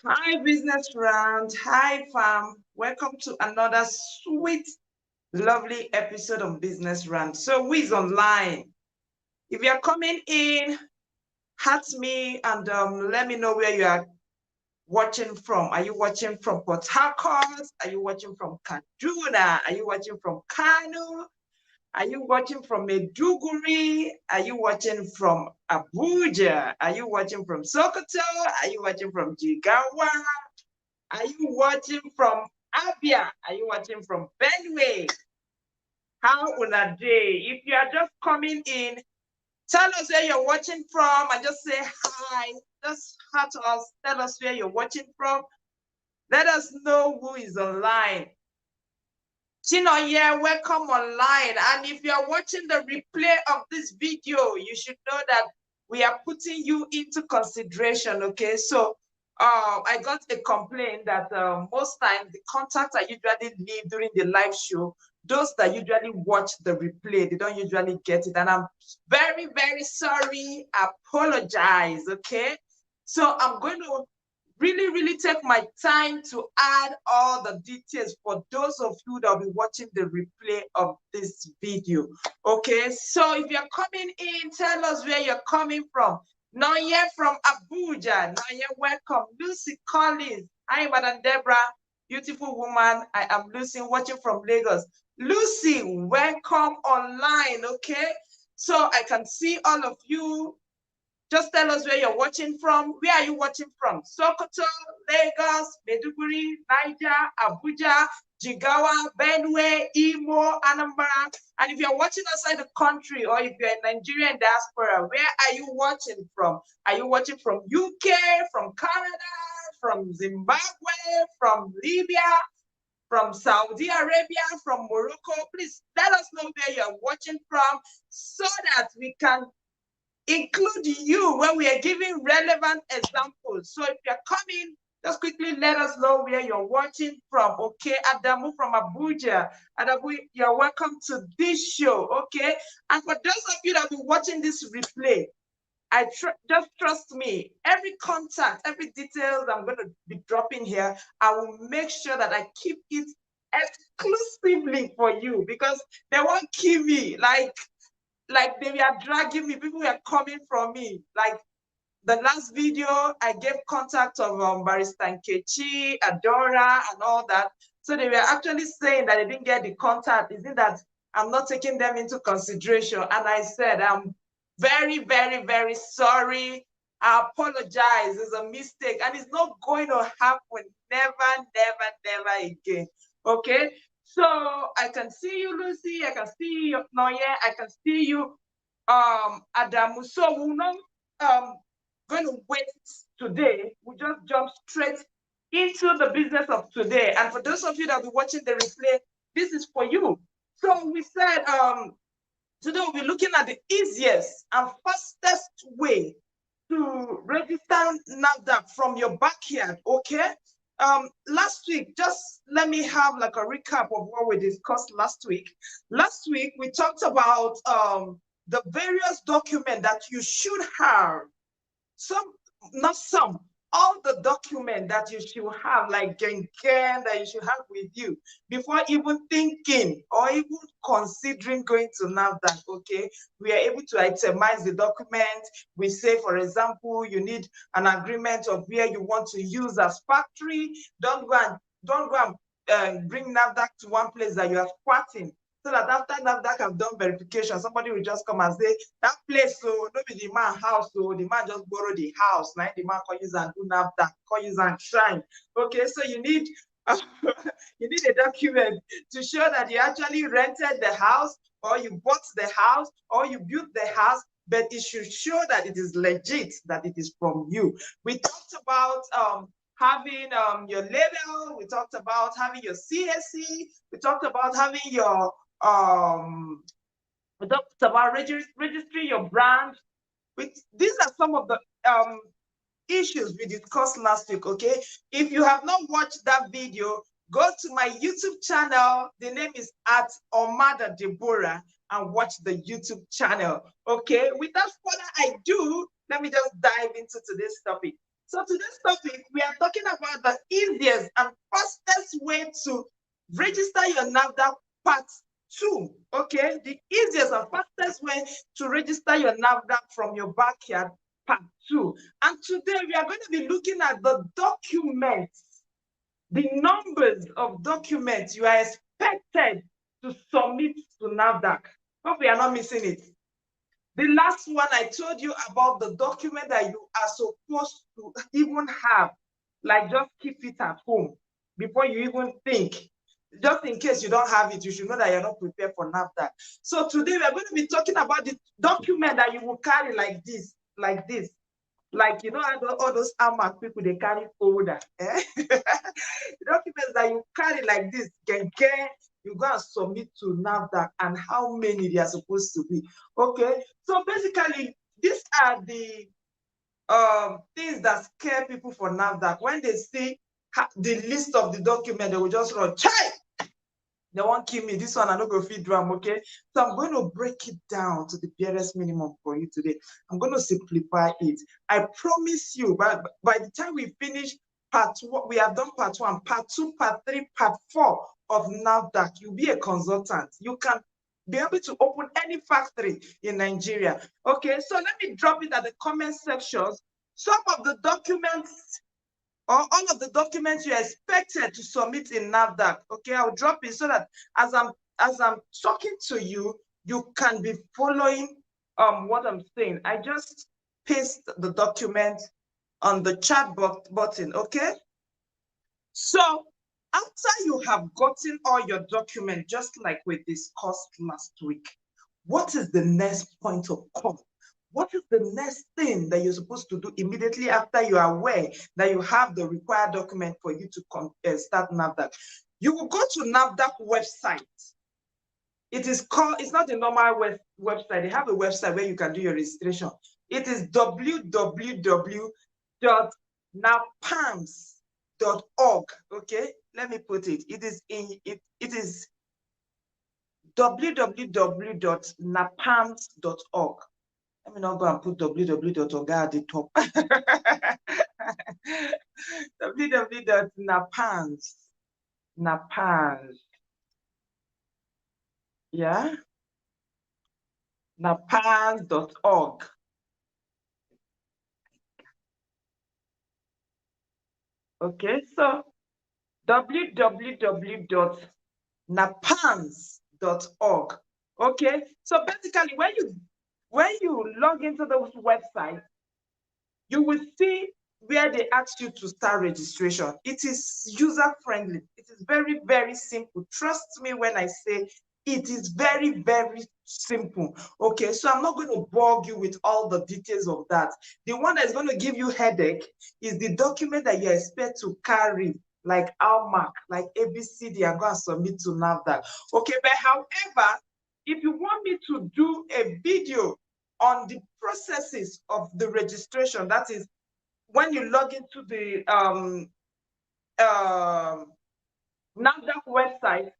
Hi, business round. Hi, fam. Welcome to another sweet, lovely episode of Business Round. So, who is online? If you're coming in, at me and let me know where you are watching from. Are you watching from Port Harcourt? Are you watching from Kaduna? Are you watching from Kano? Are you watching from Maiduguri? Are you watching from Abuja? Are you watching from Sokoto? Are you watching from Jigawa? Are you watching from Abia? Are you watching from Benue? How una day? If you are just coming in, tell us where you're watching from and just say hi. Just hat us, tell us where you're watching from. Let us know who is online. Chinoye, welcome online. And if you are watching the replay of this video, you should know that we are putting you into consideration, okay? So I got a complaint that most times the contacts I usually leave during the live show, those that usually watch the replay, they don't usually get it. And I'm very, very sorry. Apologize, okay? So I'm going to really take my time to add all the details for those of you that will be watching the replay of this video. Okay, so if you're coming in, tell us where you're coming from. Noye from Abuja. Noye, welcome. Lucy Collins. Hi, Madam Deborah. Beautiful woman. I am Lucy, watching from Lagos. Lucy, welcome online. Okay, so I can see all of you. Just tell us where you're watching from. Where are you watching from? Sokoto, Lagos, Maiduguri, Niger, Abuja, Jigawa, Benue, Imo, Anambra. And if you're watching outside the country or if you're in Nigerian diaspora, where are you watching from? Are you watching from UK, from Canada, from Zimbabwe, from Libya, from Saudi Arabia, from Morocco? Please let us know where you're watching from so that we can include you when we are giving relevant examples. So if you're coming, just quickly let us know where you're watching from. Okay, Adamu from Abuja. Adamu, you're welcome to this show. Okay, and for those of you that will be watching this replay, just trust me. Every contact, every details I'm going to be dropping here, I will make sure that I keep it exclusively for you because they won't kill me. Like they were dragging me, people were coming from me. Like the last video, I gave contact of Barista Nkechi, Adora, and all that. So they were actually saying that they didn't get the contact. Is it that I'm not taking them into consideration? And I said, I'm very sorry. I apologize. It's a mistake. And it's not going to happen. Never again. Okay? So I can see you, Lucy. I can see you, Noye. I can see you, Adamu. So we'll not going to wait today. We just jump straight into the business of today. And for those of you that will be watching the replay, this is for you. So we said today we'll be looking at the easiest and fastest way to register NAFDAC from your backyard, okay? Last week, just let me have like a recap of what we discussed last week. Last week, we talked about the various documents that you should have. Some, not some, all the document that you should have, like that you should have with you before even thinking or even considering going to NAFDAC, okay? We are able to itemize the document. We say, for example, you need an agreement of where you want to use as factory. Don't go and bring NAFDAC to one place that you are squatting. So that after NAFDAC have done verification, somebody will just come and say, that place, so no be the man house, so the man just borrow the house. Now the man can use and do NAFDAC, can use and shrine. Okay, so you need you need a document to show that you actually rented the house, or you bought the house, or you built the house, but it should show that it is legit, that it is from you. We talked about having your label. We talked about having your CSC. We talked about having your we talked about registering your brand. These are some of the issues we discussed last week, okay? If you have not watched that video, go to my YouTube channel. The name is at Omada Deborah, and watch the YouTube channel, okay? Without further ado, let me just dive into today's topic. So today's topic, we are talking about the easiest and fastest way to register your NAFDAC Part 2. Okay, the easiest and fastest way to register your NAFDAC from your backyard, Part 2. And today we are going to be looking at the documents, the numbers of documents you are expected to submit to NAFDAC. Hope we are not missing it. The last one, I told you about the document that you are supposed to even have, like just keep it at home before you even think. Just in case you don't have it, you should know that you're not prepared for NAFDAC. So today we are going to be talking about the document that you will carry like this. Like, you know, all those AMAC people, they carry folder. Eh? Documents that you carry like this, you go and submit to NAFDAC, and how many they are supposed to be. Okay, so basically, these are the things that scare people for NAFDAC. When they see the list of the document, they will just run, chai! They won't kill me. This one, I don't go feed drum, okay? So I'm going to break it down to the barest minimum for you today. I'm going to simplify it. I promise you, by the time we finish part 1, we have done part 1, part 2, part 3, part 4 of NAFDAC. You'll be a consultant. You can be able to open any factory in Nigeria. Okay, so let me drop it at the comment sections. Some of the documents, or all of the documents you're expected to submit in NAFDAC. Okay, I'll drop it so that as I'm talking to you, you can be following what I'm saying. I just paste the document on the chat button, okay? So after you have gotten all your documents, just like we discussed last week, what is the next point of call? What is the next thing that you're supposed to do immediately after you are aware that you have the required document for you to start NAFDAC? You will go to NAFDAC website. It is called, it's not a normal website. They have a website where you can do your registration. It is www.napams.org. Okay, let me put it. It is www.napams.org. Let me not go and put www.org at the top. www.napams. Yeah. napams.org. Okay, so www.napams.org. Okay, so basically when you log into those websites, you will see where they ask you to start registration. It is user-friendly. It is very, very simple. Trust me when I say it is very, very simple. Okay, so I'm not going to bug you with all the details of that. The one that is going to give you headache is the document that you expect to carry, like ALMAC, like ABCD, and go and submit to NAFDAC. Okay, but however, if you want me to do a video on the processes of the registration, that is when you log into the NAFDAC website,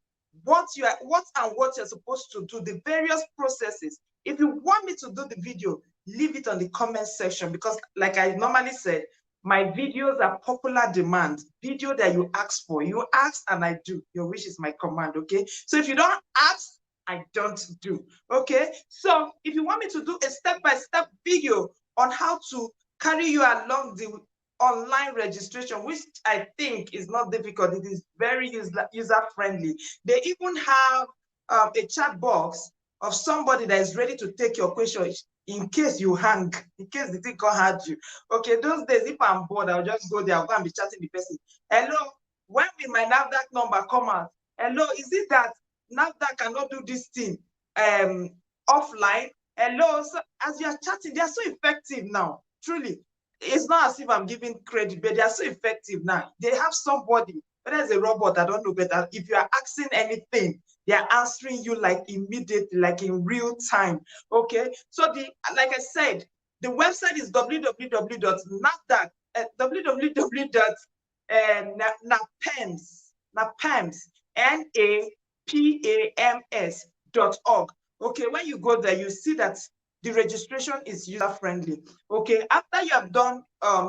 what you're supposed to do, the various processes. If you want me to do the video, leave it on the comment section, because like I normally said, my videos are popular demand. Video that you ask for, you ask and I do. Your wish is my command, okay? So if you don't ask, I don't do, okay? So if you want me to do a step-by-step video on how to carry you along the online registration, which I think is not difficult, it is very user-friendly. They even have a chat box of somebody that is ready to take your question in case you hang, in case the thing can't hurt you. Okay, those days, if I'm bored, I'll just go there, I'll go and be chatting the person. Hello, when will my NAFDAC number come out? Hello, is it that NAFDAC cannot do this thing offline? Hello, so as you are chatting, they are so effective now, truly. It's not as if I'm giving credit, but they are so effective now. They have somebody, whether it's a robot, I don't know, but if you are asking anything, they are answering you like immediately, like in real time. Okay, so like I said, the website is www.NAFDAC, www.napams.org. Okay, when you go there, you see that the registration is user-friendly. Okay, after you have done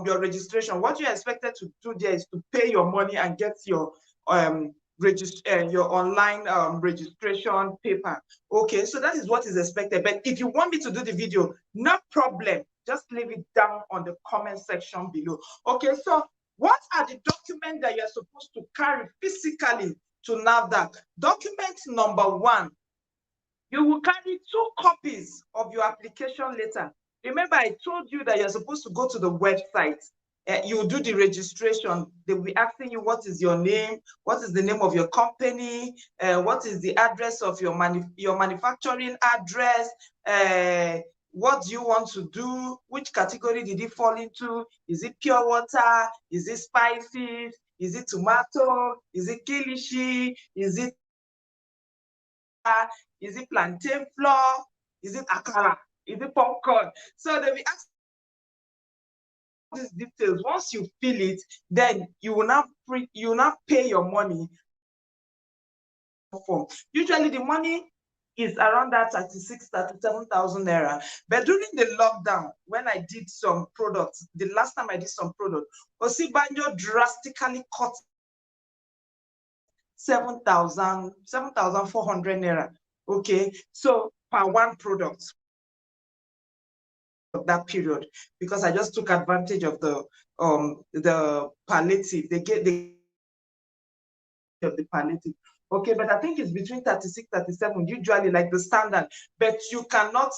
your registration, what you're expected to do there is to pay your money and get your your online registration paper. Okay, so that is what is expected. But if you want me to do the video, no problem. Just leave it down on the comment section below. Okay, so what are the documents that you're supposed to carry physically to NAFDAC? Document number 1, you will carry 2 copies of your application letter. Remember, I told you that you're supposed to go to the website. You do the registration. They will be asking you, what is your name? What is the name of your company? What is the address of your manufacturing address? What do you want to do? Which category did it fall into? Is it pure water? Is it spices? Is it tomato? Is it kilishi? Is it plantain flour? Is it akara? Is it popcorn? So they'll be asking these details. Once you fill it, then you will not pay your money. Usually the money is around that 37,000 naira. But during the lockdown, when I did some products, the last time I did some product, Osibanjo drastically cut 7,400 naira. Okay, so per one product of that period, because I just took advantage of the palliative. They get the palliative. Okay, but I think it's between 36, 37, usually like the standard, but you cannot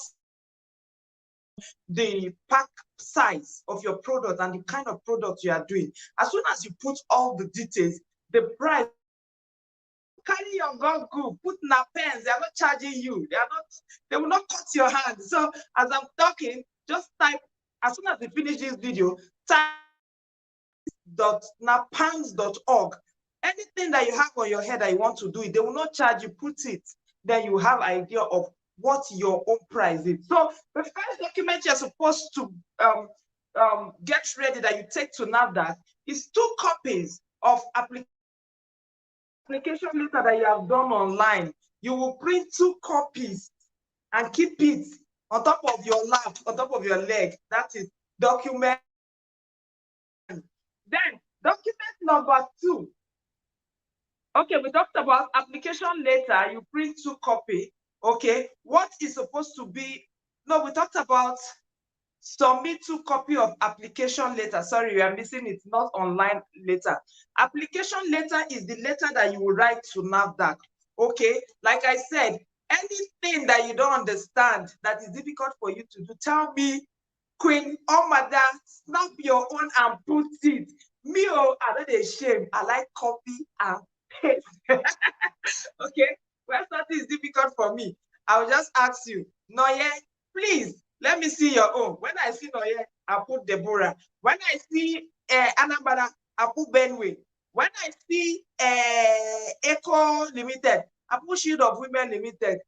the pack size of your product and the kind of product you are doing. As soon as you put all the details, the price, carry your Google, put na pens, they are not charging you. They will not cut your hand. So as I'm talking, just type, as soon as you finish this video, type .napans.org. Anything that you have on your head that you want to do it, they will not charge you, put it. Then you have idea of what your own price is. So the first document you're supposed to get ready that you take to NAFDAC is 2 copies of application letter that you have done online. You will print 2 copies and keep it on top of your lap, on top of your leg. That is document. Then document number 2. Okay, we talked about application letter. You print 2 copies. Okay, what is supposed to be? No, we talked about submit 2 copies of application letter. Sorry, we are missing it. Not online letter. Application letter is the letter that you will write to NAFDAC. Okay, like I said, anything that you don't understand that is difficult for you to do, tell me, Queen Omada, snap your own and put it. Me, oh, I don't ashamed. I like copy and paste. Okay, well, something is difficult for me. I will just ask you, Noye, please let me see your own. When I see Noye, I put Deborah. When I see Anambra, I put Benway. When I see Eco Limited, I put Shield of Women Limited.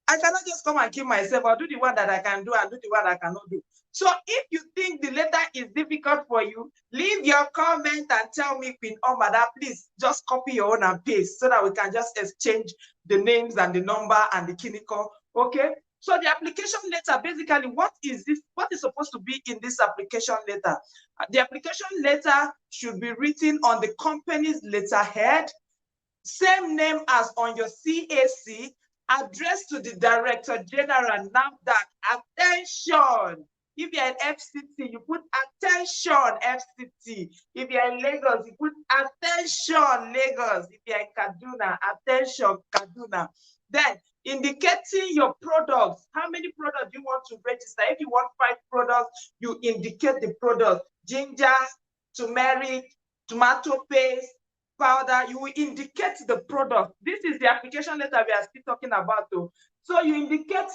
I cannot just come and kill myself. I'll do the one that I can do and do the one I cannot do. So if you think the letter is difficult for you, leave your comment and tell me, Queen Omada, please just copy your own and paste so that we can just exchange the names and the number and the kiniko. Okay? So the application letter, basically, what is this? What is supposed to be in this application letter? The application letter should be written on the company's letterhead, same name as on your CAC, addressed to the Director General NAFDAC. Attention! If you're in FCT, you put attention FCT. If you're in Lagos, you put attention Lagos. If you're in Kaduna, attention Kaduna. Then indicating your products. How many products you want to register? If you want 5 products, you indicate the product. Ginger, turmeric, tomato paste, powder. You will indicate the product. This is the application letter we are still talking about though. So you indicate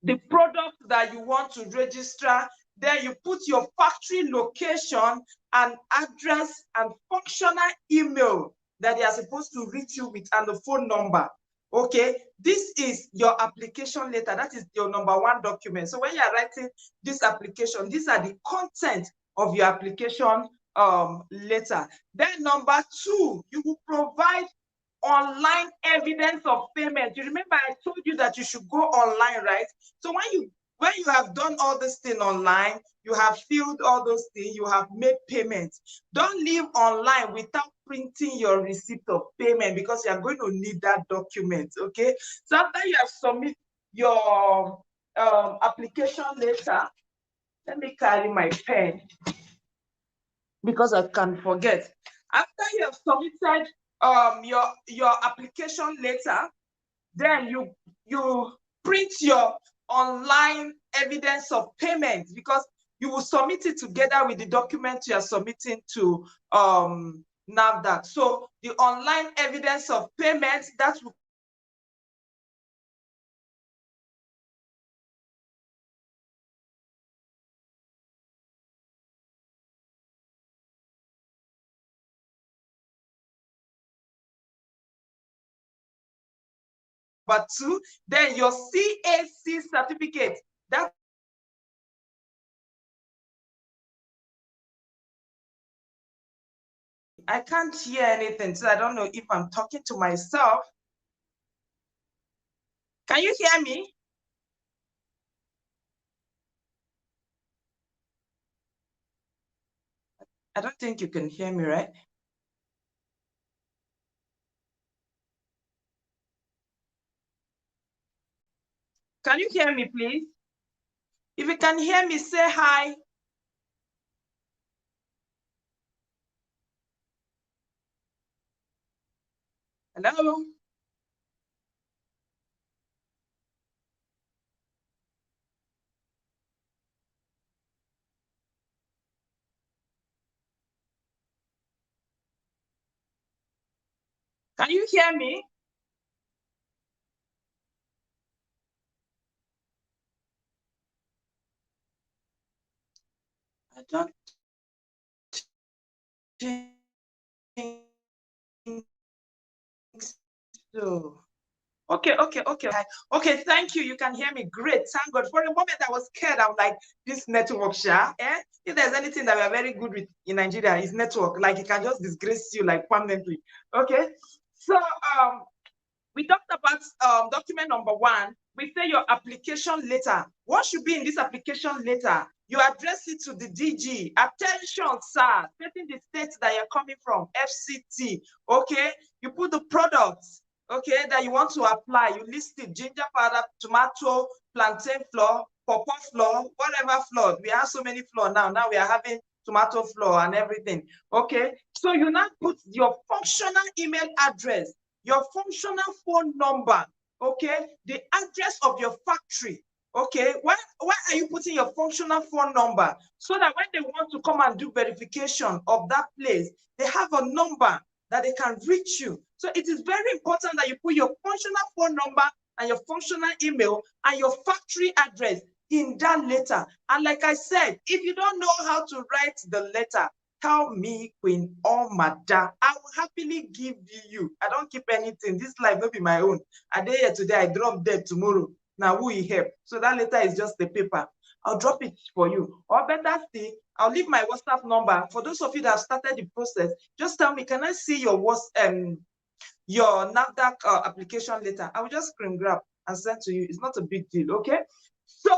the product that you want to register. Then you put your factory location and address and functional email that they are supposed to reach you with and the phone number. Okay, this is your application letter. That is your number 1 document. So when you are writing this application, these are the content of your application letter. Then number 2, you will provide online evidence of payment. You remember I told you that you should go online, right? So when you have done all this thing online, you have filled all those things, you have made payments. Don't leave online without printing your receipt of payment, because you are going to need that document, okay? So after you have submitted your application letter, let me carry my pen because I can forget. After you have submitted your application letter, then you print your online evidence of payment, because you will submit it together with the document you are submitting to NAFDAC. So the online evidence of payment, that will number 2, then your CAC certificate. That I can't hear anything, so I don't know if I'm talking to myself. Can you hear me? I don't think you can hear me, right? Can you hear me, please? If you can hear me, say hi. Hello? Can you hear me? I don't think so. Okay. Okay, thank you. You can hear me. Great. Thank God. For a moment, I was scared. I'm like, this network, if there's anything that we are very good with in Nigeria, is network. Like, it can just disgrace you, like, permanently. Okay. So, we talked about document number 1. We say your application letter. What should be in this application letter? You address it to the DG. Attention, sir. Stating the state that you're coming from, FCT. Okay. You put the products, okay, that you want to apply. You list it: ginger powder, tomato, plantain flour, pawpaw flour, whatever flour. We have so many flour now. Now we are having tomato flour and everything. Okay. So you now put your functional email address, your functional phone number, okay, the address of your factory, okay. Why are you putting your functional phone number? So that when they want to come and do verification of that place, they have a number that they can reach you. So it is very important that you put your functional phone number and your functional email and your factory address in that letter. And like I said, if you don't know how to write the letter, tell me, Queen or Madam. I will happily give you. I don't keep anything. This life will be my own. I did here today, I drop dead tomorrow. Now who will help? So that letter is just the paper. I'll drop it for you. Or better still, I'll leave my WhatsApp number. For those of you that have started the process, just tell me, can I see your NAFDAC application letter? I will just screen grab and send to you. It's not a big deal, okay? So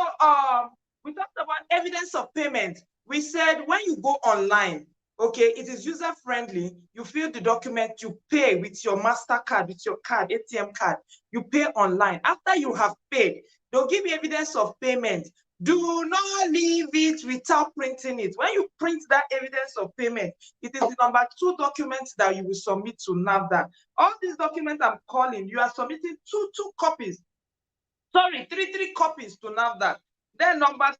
we talked about evidence of payment. We said when you go online, okay, it is user-friendly. You fill the document, you pay with your MasterCard, with your card, ATM card. You pay online. After you have paid, they'll give you evidence of payment. Do not leave it without printing it. When you print that evidence of payment, it is the number 2 document that you will submit to NAFDAC. All these documents I'm calling, you are submitting two copies. Sorry, three copies to NAFDAC. Then number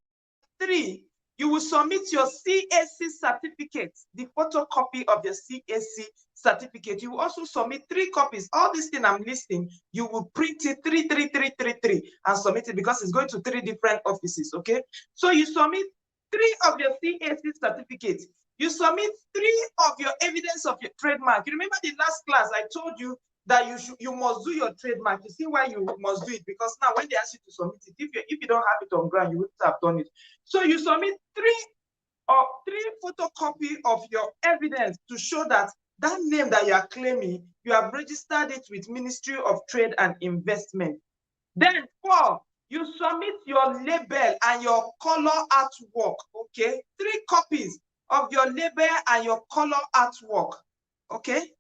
3, you will submit your CAC certificate, the photocopy of your CAC certificate. You will also submit 3 copies. All these things I'm listing, you will print it 3 and submit it, because it's going to 3 different offices, okay? So you submit 3 of your CAC certificates. You submit 3 of your evidence of your trademark. You remember the last class I told you that you must do your trademark. You see why you must do it? Because now when they ask you to submit it, if you don't have it on ground, you wouldn't have done it. So you submit 3 photocopy of your evidence to show that that name that you are claiming, you have registered it with Ministry of Trade and Investment. Then 4, you submit your label and your color artwork, okay? 3 copies of your label and your color artwork, okay?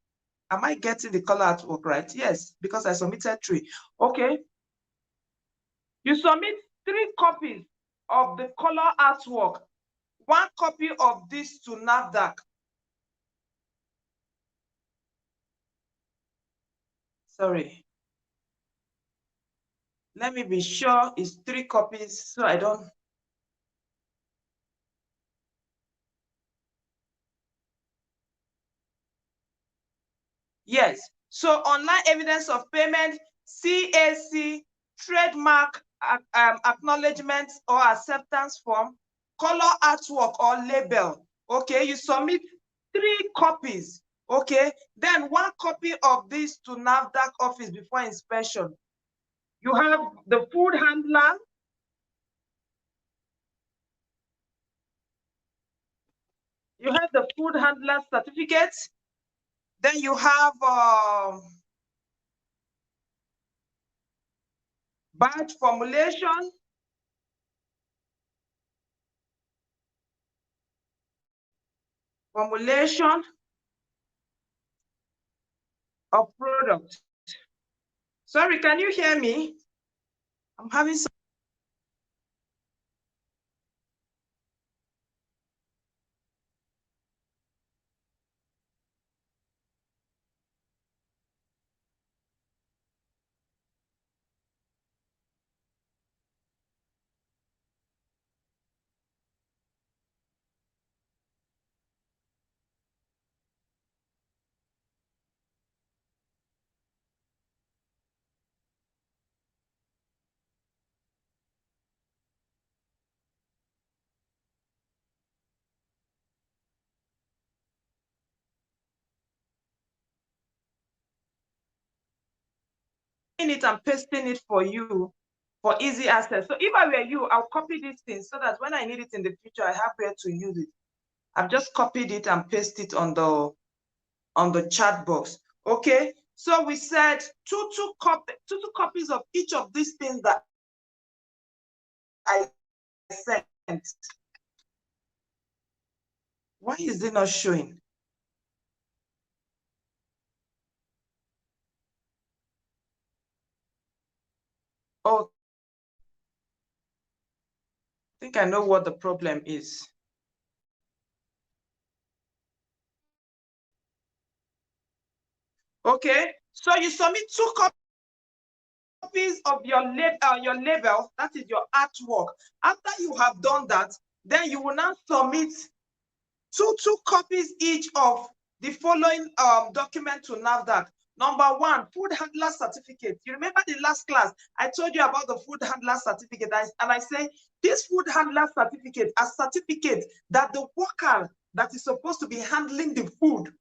Am I getting the color artwork right? Yes, because I submitted 3, okay? You submit 3 copies of the color artwork, 1 copy of this to NAFDAC. Sorry. Let me be sure it's 3 copies so I don't. Yes. So online evidence of payment, CAC, trademark acknowledgement or acceptance form, color artwork or label. Okay, you submit 3 copies. Okay, then 1 copy of this to NAFDAC office before inspection. You have the food handler. You have the food handler certificate. Then you have badge formulation. Formulation of product. Sorry, can you hear me? I'm having some. It and pasting it for you for easy access. So if I were you, I'll copy these things so that when I need it in the future, I have where to use it. I've just copied it and pasted it on the chat box. Okay. So we said two copies of each of these things that I sent. Why is it not showing? Oh, I think I know what the problem is. Okay, so you submit 2 copies of your label, that is your artwork. After you have done that, then you will now submit two copies each of the following document to NAFDAC. Number 1, food handler certificate. You remember the last class, I told you about the food handler certificate, and I say this food handler certificate, a certificate that the worker that is supposed to be handling the food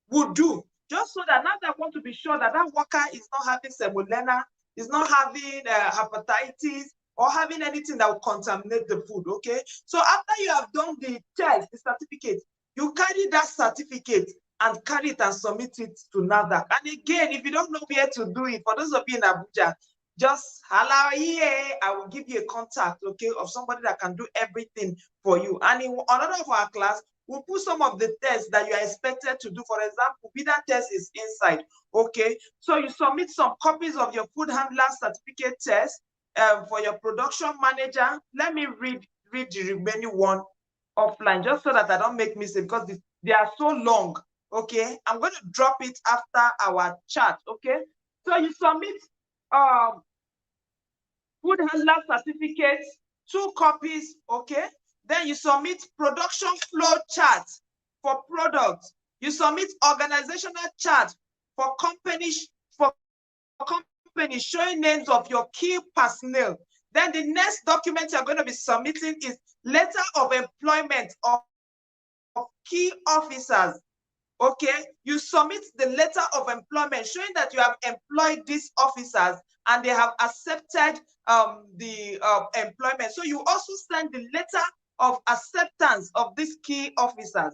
would do, just so that now they want to be sure that that worker is not having salmonella, is not having hepatitis, or having anything that will contaminate the food, okay? So after you have done the test, the certificate, you carry that certificate and carry it and submit it to NAFDAC. And again, if you don't know where to do it, for those of you in Abuja, just holla here, I will give you a contact, okay, of somebody that can do everything for you. And in another of our class, we'll put some of the tests that you are expected to do. For example, bidder test is inside, okay? So you submit some copies of your food handler certificate test for your production manager. Let me read the remaining one offline, just so that I don't make mistakes, because they are so long, okay? I'm going to drop it after our chat, okay? So you submit food handler certificate, 2 copies, okay? Then you submit production flow chart for products. You submit organizational chart for companies showing names of your key personnel. Then the next document you're going to be submitting is letter of employment of key officers. Okay, you submit the letter of employment showing that you have employed these officers and they have accepted the employment. So you also send the letter of acceptance of these key officers.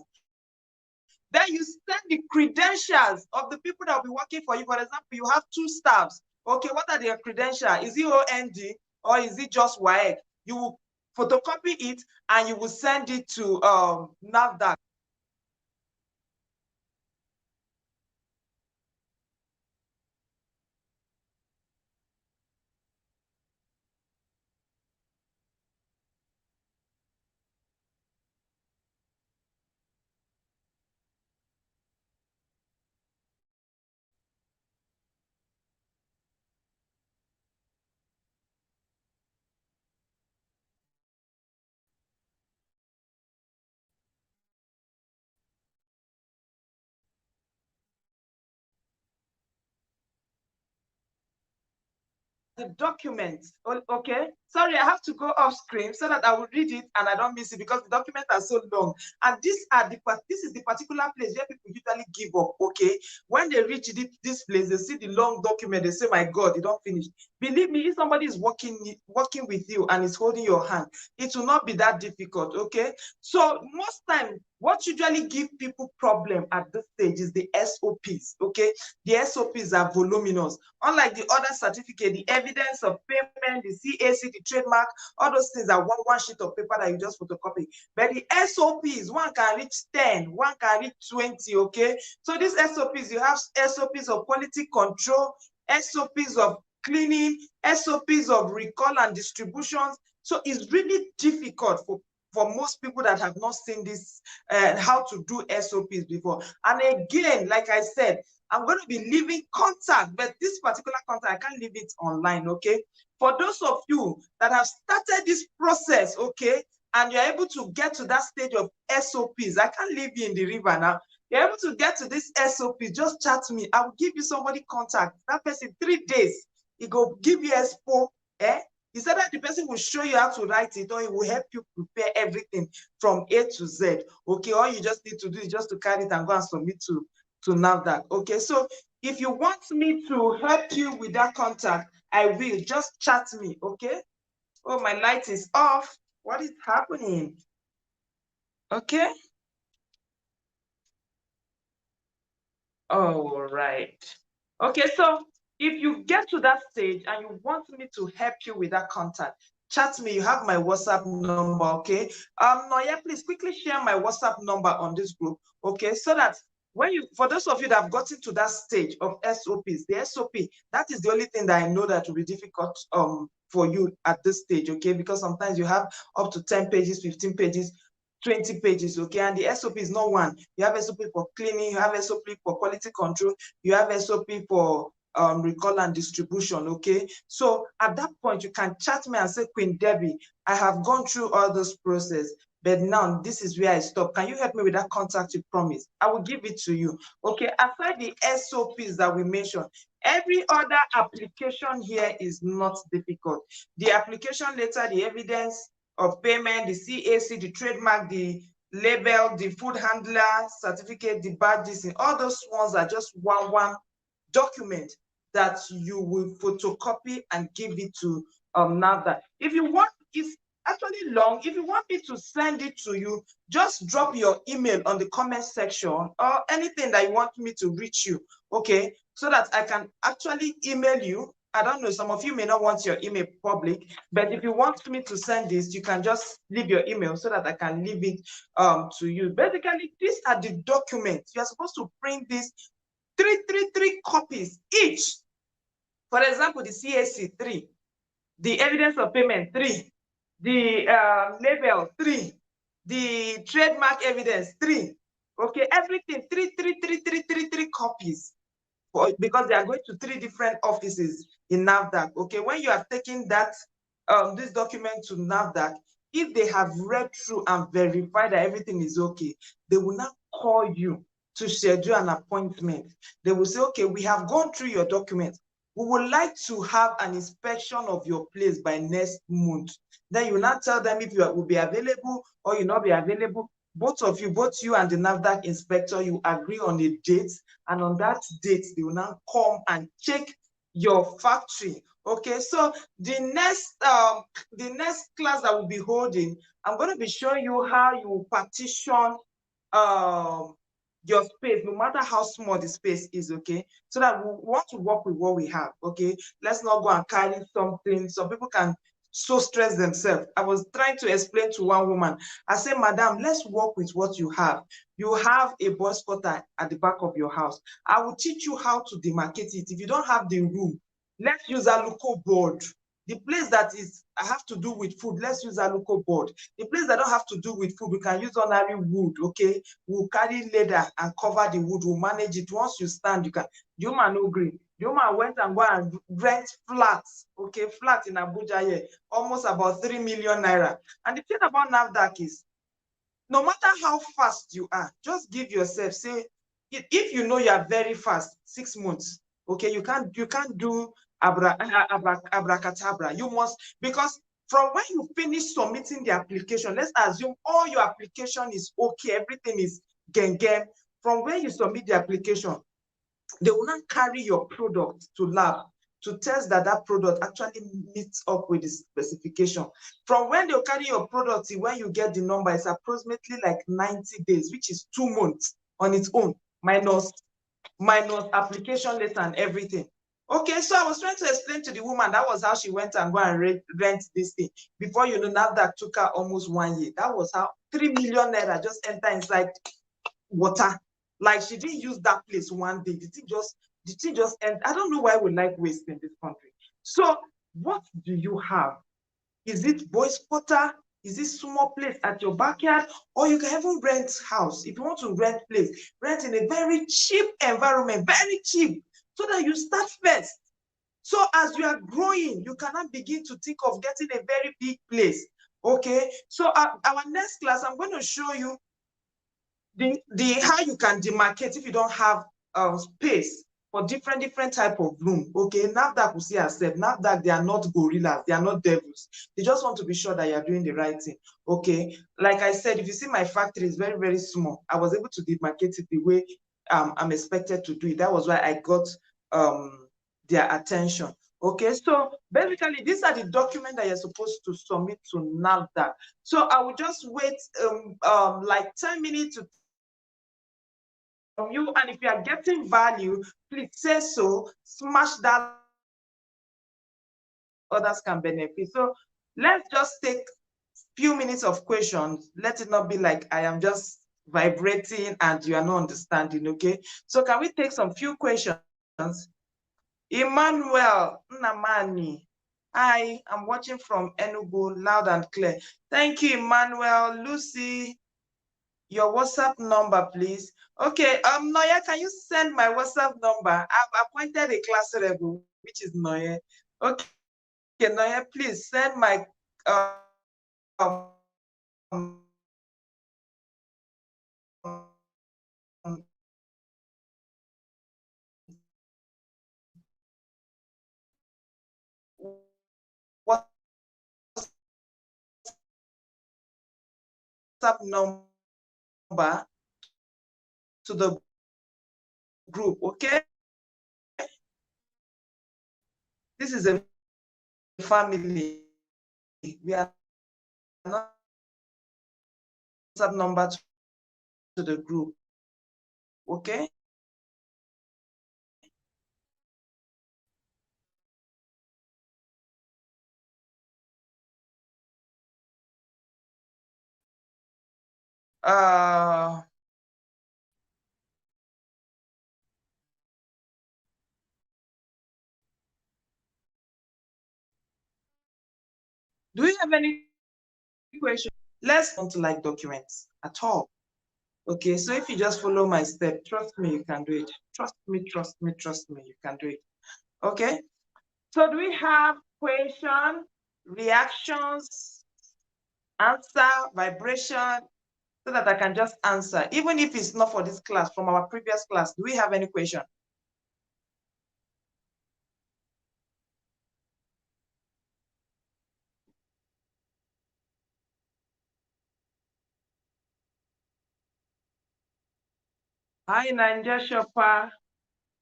Then you send the credentials of the people that will be working for you. For example, you have 2 staffs. Okay, what are their credentials? Is it OND or is it just WAEC? You will photocopy it and you will send it to NAFDAC. The document. Okay, sorry, I have to go off screen so that I will read it and I don't miss it because the documents are so long. And this is the particular place where people usually give up. Okay, when they reach this place, they see the long document, they say, my God, they don't finish. Believe me, if somebody is working with you and is holding your hand, it will not be that difficult. Okay, so most time, what usually give people problem at this stage is the SOPs. Okay, the SOPs are voluminous. Unlike the other certificate, the evidence of payment, the CAC, the trademark, all those things are one sheet of paper that you just photocopy. But the SOPs, one can reach 10, one can reach 20, okay? So these SOPs, you have SOPs of quality control, SOPs of cleaning, SOPs of recall and distributions. So it's really difficult for most people that have not seen this, how to do SOPs before. And again, like I said, I'm going to be leaving contact, but this particular contact, I can't leave it online, okay? For those of you that have started this process, okay, and you're able to get to that stage of SOPs, I can't leave you in the river now. You're able to get to this SOP, just chat to me. I will give you somebody contact. That person, 3 days, he go give you expo, He said that the person will show you how to write it, or he will help you prepare everything from A to Z. Okay, all you just need to do is just to carry it and go and submit to NAFDAC. Okay, so if you want me to help you with that contact, I will. Just chat me. Okay. Oh, my light is off. What is happening? Okay. All right. Okay, so if you get to that stage and you want me to help you with that contact, chat me. You have my WhatsApp number, okay? Noya, please quickly share my WhatsApp number on this group, okay? So that for those of you that have gotten to that stage of SOPs, the SOP, that is the only thing that I know that will be difficult for you at this stage, okay? Because sometimes you have up to 10 pages, 15 pages, 20 pages, okay? And the SOP is not one. You have SOP for cleaning, you have SOP for quality control, you have SOP for recall and distribution, okay? So at that point, you can chat me and say, Queen Debbie, I have gone through all this process, but now this is where I stop. Can you help me with that contact you promised? I will give it to you, okay? Aside the SOPs that we mentioned, every other application here is not difficult. The application letter, the evidence of payment, the CAC, the trademark, the label, the food handler certificate, the badges, and all those ones are just one document that you will photocopy and give it to NAFDAC. If you want, it's actually long. If you want me to send it to you, just drop your email on the comment section or anything that you want me to reach you, okay? So that I can actually email you. I don't know, some of you may not want your email public, but if you want me to send this, you can just leave your email so that I can leave it to you. Basically, these are the documents. You are supposed to print this three copies each. For example, the CAC 3, the evidence of payment 3, the label 3, the trademark evidence 3. Okay, everything three copies. Because they are going to 3 different offices in NAFDAC. Okay, when you are taking that this document to NAFDAC, if they have read through and verified that everything is okay, they will not call you to schedule an appointment. They will say, okay, we have gone through your documents. We would like to have an inspection of your place by next month. Then you will not tell them if you will be available or you not be available. Both of you, both you and the NAFDAC inspector, you agree on a date, and on that date, they will now come and check your factory. Okay, so the next class that we'll be holding, I'm going to be showing you how you partition your space, no matter how small the space is, okay? So that we want to work with what we have, okay? Let's not go and carry something. Some people can so stress themselves. I was trying to explain to one woman. I said, Madam, let's work with what you have. You have a boy spotter at the back of your house. I will teach you how to demarcate it. If you don't have the room, let's use a local board. The place that is have to do with food, let's use a local board. The place that don't have to do with food, we can use ordinary wood, okay? We'll carry leather and cover the wood. We'll manage it. Once you stand, you can. The woman no green. The woman went and go and rent flats, okay? Flat in Abuja here, almost about 3 million naira. And the thing about NAFDAC is, no matter how fast you are, just give yourself, say, if you know you are very fast, 6 months, okay? You can't do abracadabra. You must, because from when you finish submitting the application, let's assume all your application is okay, everything is gang. From when you submit the application, they will not carry your product to lab to test that that product actually meets up with the specification. From when they'll carry your product to when you get the number, it's approximately like 90 days, which is 2 months on its own, minus application letter and everything. Okay, so I was trying to explain to the woman, that was how she went and go and rent this thing. Before you know, NAFDAC took her almost 1 year. That was how 3 million naira just enter inside water. Like, she didn't use that place one day. The thing just end. I don't know why we like waste in this country. So what do you have? Is it boy spotter? Is it small place at your backyard? Or you can even rent house. If you want to rent place, rent in a very cheap environment, very cheap, so that you start first. So as you are growing, you cannot begin to think of getting a very big place. Okay, so our next class, I'm going to show you the how you can demarcate if you don't have space for different type of room. Okay, NAFDAC will see herself. NAFDAC, they are not gorillas, they are not devils. They just want to be sure that you are doing the right thing. Okay, like I said, if you see my factory is very small, I was able to demarcate it the way I'm expected to do it. That was why I got their attention. Okay, so basically these are the documents that you're supposed to submit to NAFDAC. So I will just wait like 10 minutes to from you, and if you are getting value, please say so. Smash that, others can benefit. So let's just take few minutes of questions. Let it not be like I am just vibrating and you are not understanding. Okay, so can we take some few questions? Emmanuel Namani, hi, I'm watching from Enugu, loud and clear. Thank you, Emmanuel. Lucy, your WhatsApp number, please. Okay, Noya, can you send my WhatsApp number? I've appointed a class rebel, which is Noya. Okay, Noya, please send my WhatsApp number to the group, okay? This is a family. We are not WhatsApp number to the group, okay? Do you have any questions? Let's not like documents at all. Okay, so if you just follow my step, trust me, you can do it. Trust me, you can do it. Okay, so do we have question, reactions, answer, vibration, so that I can just answer, even if it's not for this class, from our previous class? Do we have any question? Hi, Nanja Shopper.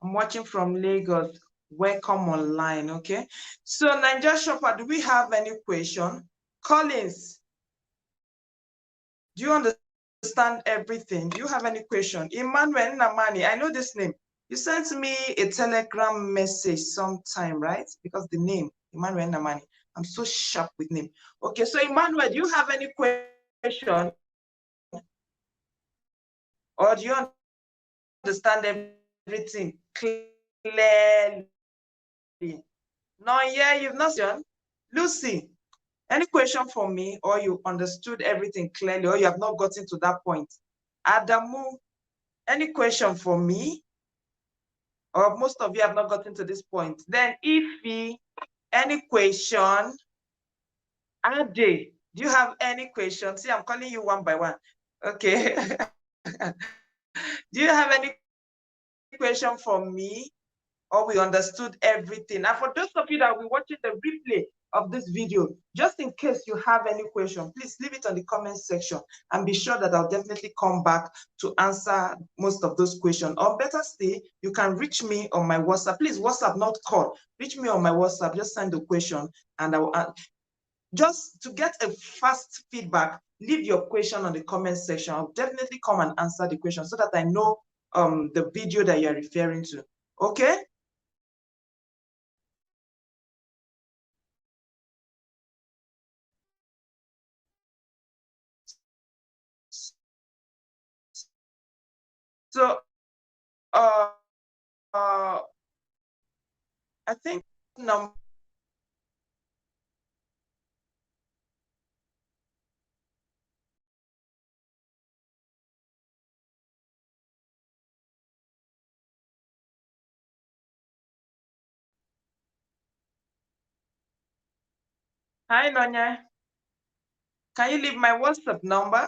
I'm watching from Lagos. Welcome online, okay? So, Nanja Shopper, do we have any question? Collins, do you understand? understand everything. Do you have any question? Emmanuel Namani, I know this name. You sent me a Telegram message sometime, right? Because the name, Emmanuel Namani. I'm so sharp with name. Okay, so Emmanuel, do you have any question? Or do you understand everything clearly? No, yeah, you've not done. Lucy, any question for me, or you understood everything clearly, or you have not gotten to that point? Adamu, any question for me? Or most of you have not gotten to this point. Then Ify, any question? Ade, do you have any questions? See, I'm calling you one by one. Okay. Do you have any question for me? Or we understood everything? And for those of you that will be watching the replay of this video, just in case you have any question, please leave it on the comment section and be sure that I'll definitely come back to answer most of those questions. Or better still, you can reach me on my WhatsApp. Please, WhatsApp, not call. Reach me on my WhatsApp. Just send the question and I will just to get a fast feedback, leave your question on the comment section. I'll definitely come and answer the question so that I know the video that you're referring to. Okay? So, I think number. Hi, Nonya. Can you leave my WhatsApp number?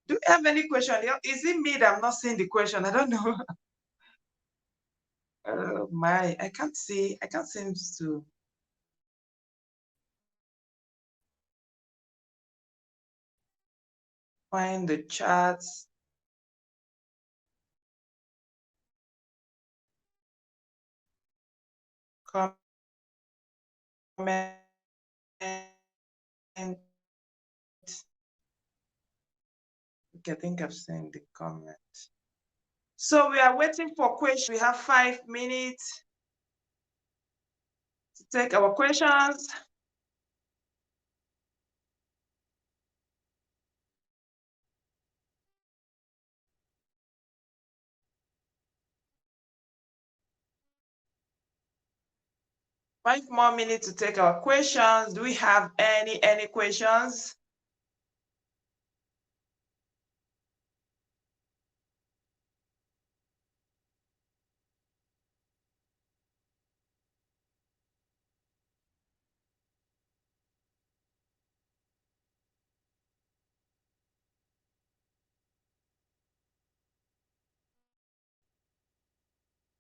Do you have any question? Is it me that I'm not seeing the question? I don't know. I can't see. I can't seem to find the chats. Comment. Okay, I think I've seen the comment. So we are waiting for questions. We have 5 minutes to take our questions. Five more minutes to take our questions. Do we have any questions?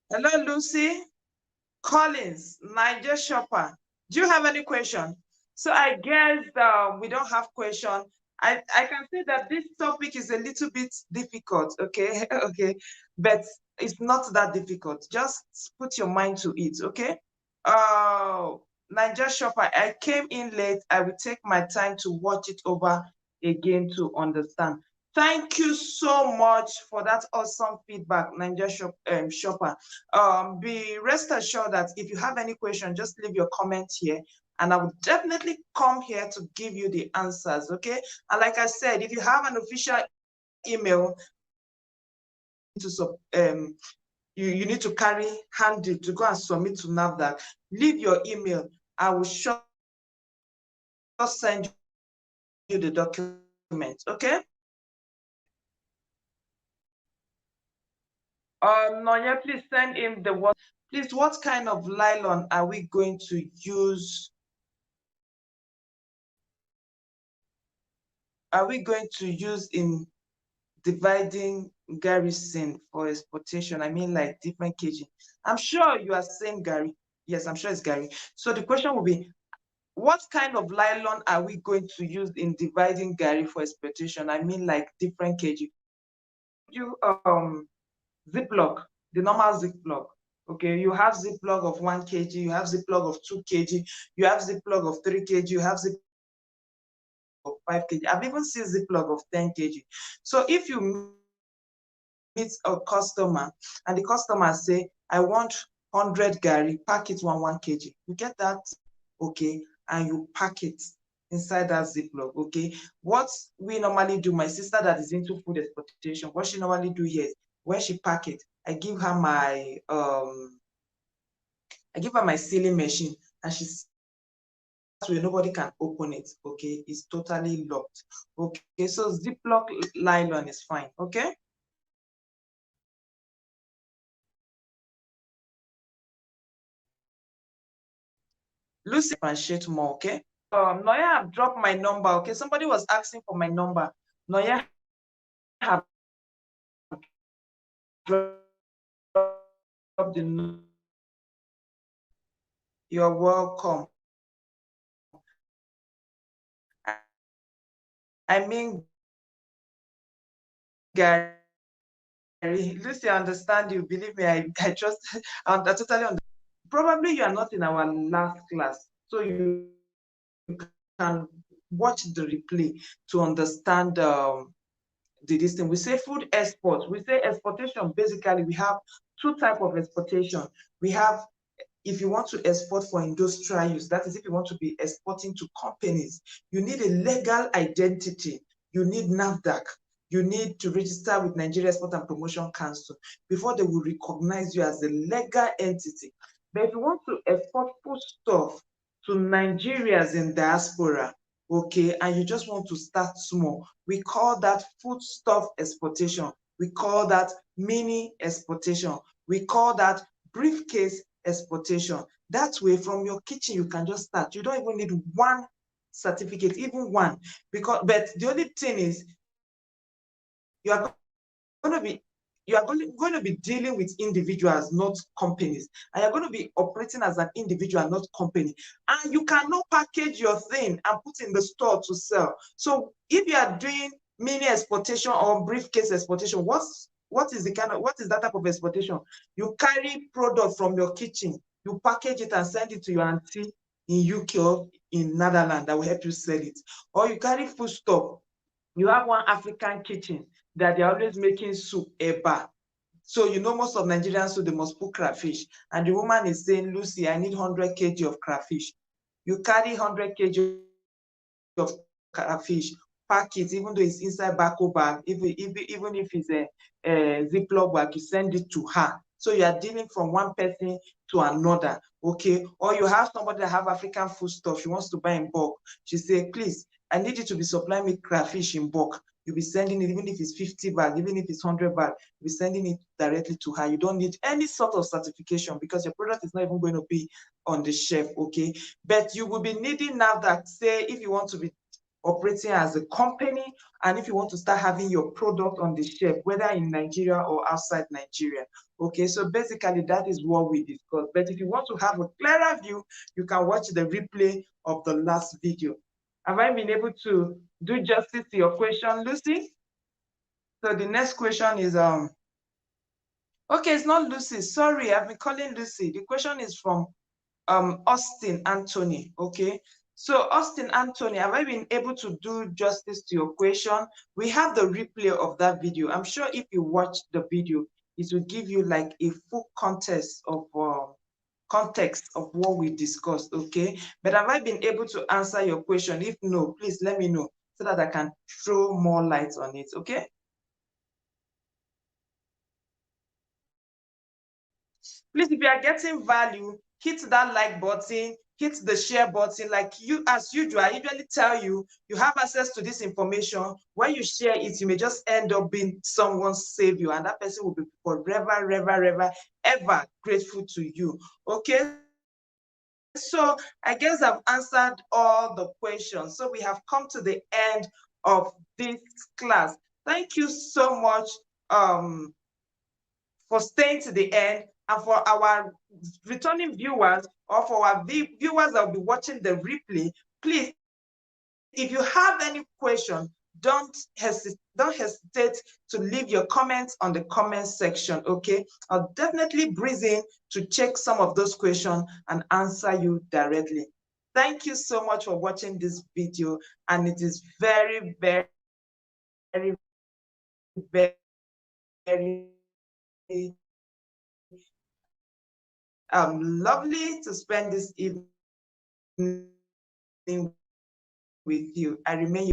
Hello, Lucy. Collins, Niger Shopper. Do you have any question? So I guess we don't have question. I can say that this topic is a little bit difficult, okay? Okay, but it's not that difficult. Just put your mind to it, okay? Niger Shopper, I came in late. I will take my time to watch it over again to understand. Thank you so much for that awesome feedback, Niger Shopper. Be rest assured that if you have any question, just leave your comment here and I will definitely come here to give you the answers, okay? And like I said, if you have an official email to you need to carry handy to go and submit to NAFDAC, leave your email. I will just send you the document, okay? Nonya, please send him the what. Please, what kind of nylon are we going to use? Are we going to use in dividing garrison for exportation? I mean, like different kg. I'm sure you are saying Gary. Yes, I'm sure it's Gary. So the question will be, what kind of nylon are we going to use in dividing Gary for exportation? I mean, like different kg. You Ziploc, the normal Ziploc. Okay, you have Ziploc of 1 kg, you have Ziploc of 2 kg, you have Ziploc of 3 kg, you have Ziploc 5 kg. I've even seen Ziploc of 10 kg. So if you meet a customer and the customer say, I want 100 gari, pack it 1 kg. You get that, okay, and you pack it inside that Ziploc, okay? What we normally do, my sister that is into food exportation, what she normally do here is when she pack it, I give her my sealing machine, and she that way nobody can open it, okay? It's totally locked, okay? So Ziploc nylon is fine, okay? Lucy, differentiate more, okay? Noya have dropped my number, okay? Somebody was asking for my number. Noya have dropped the number. You're welcome. I mean, Gary, Lucy, I understand you. Believe me, I trust, I totally understand. Probably you are not in our last class, so you can watch the replay to understand this thing. We say food export. We say exportation. Basically, we have 2 types of exportation. We have, if you want to export for industrial use, that is if you want to be exporting to companies, you need a legal identity. You need NAFDAC. You need to register with Nigeria Export and Promotion Council before they will recognize you as a legal entity. But if you want to export foodstuff to Nigerians in diaspora, okay, and you just want to start small, we call that foodstuff exportation. We call that mini exportation. We call that briefcase exportation. That way, from your kitchen, you can just start. You don't even need 1 certificate, even 1, because, but the only thing is, you are going to be dealing with individuals, not companies. And you're going to be operating as an individual, not company. And you cannot package your thing and put in the store to sell. So if you are doing mini exportation or briefcase exportation, what is that type of exportation? You carry product from your kitchen, you package it and send it to your auntie in UK or in Netherlands that will help you sell it. Or you carry food stuff. You have one African kitchen that they're always making soup, eba. So you know most of Nigerians, so they must put crayfish. And the woman is saying, Lucy, I need 100 kg of crayfish. You carry 100 kg of crayfish, pack it, even though it's inside bako bag, even if it's a Ziploc bag, you send it to her. So you are dealing from one person to another, okay? Or you have somebody that have African food stuff, she wants to buy in bulk. She say, please, I need you to be supplying me crayfish in bulk. You'll be sending it, even if it's 50 bag, even if it's 100 bag, you'll be sending it directly to her. You don't need any sort of certification because your product is not even going to be on the shelf, okay? But you will be needing NAFDAC, say, if you want to be operating as a company, and if you want to start having your product on the shelf, whether in Nigeria or outside Nigeria. Okay, so basically that is what we discussed. But if you want to have a clearer view, you can watch the replay of the last video. Have I been able to do justice to your question, Lucy? So the next question is, okay, it's not Lucy. Sorry, I've been calling Lucy. The question is from Austin Anthony, okay? So Austin Anthony, have I been able to do justice to your question? We have the replay of that video. I'm sure if you watch the video, it will give you like a full context of what we discussed, okay? But have I been able to answer your question? If no, please let me know so that I can throw more light on it, okay? Please, if you are getting value, hit that like button, hit the share button. Like you, as usual, I usually tell you, you have access to this information. When you share it, you may just end up being someone's savior, and that person will be forever, ever grateful to you. Okay. So I guess I've answered all the questions. So we have come to the end of this class. Thank you so much for staying to the end, and for our returning viewers or for our viewers that will be watching the replay, please, if you have any question, don't hesitate to leave your comments on the comment section, okay? I'll definitely breeze in to check some of those questions and answer you directly. Thank you so much for watching this video, and it is very, very, very, very lovely to spend this evening with you. I remain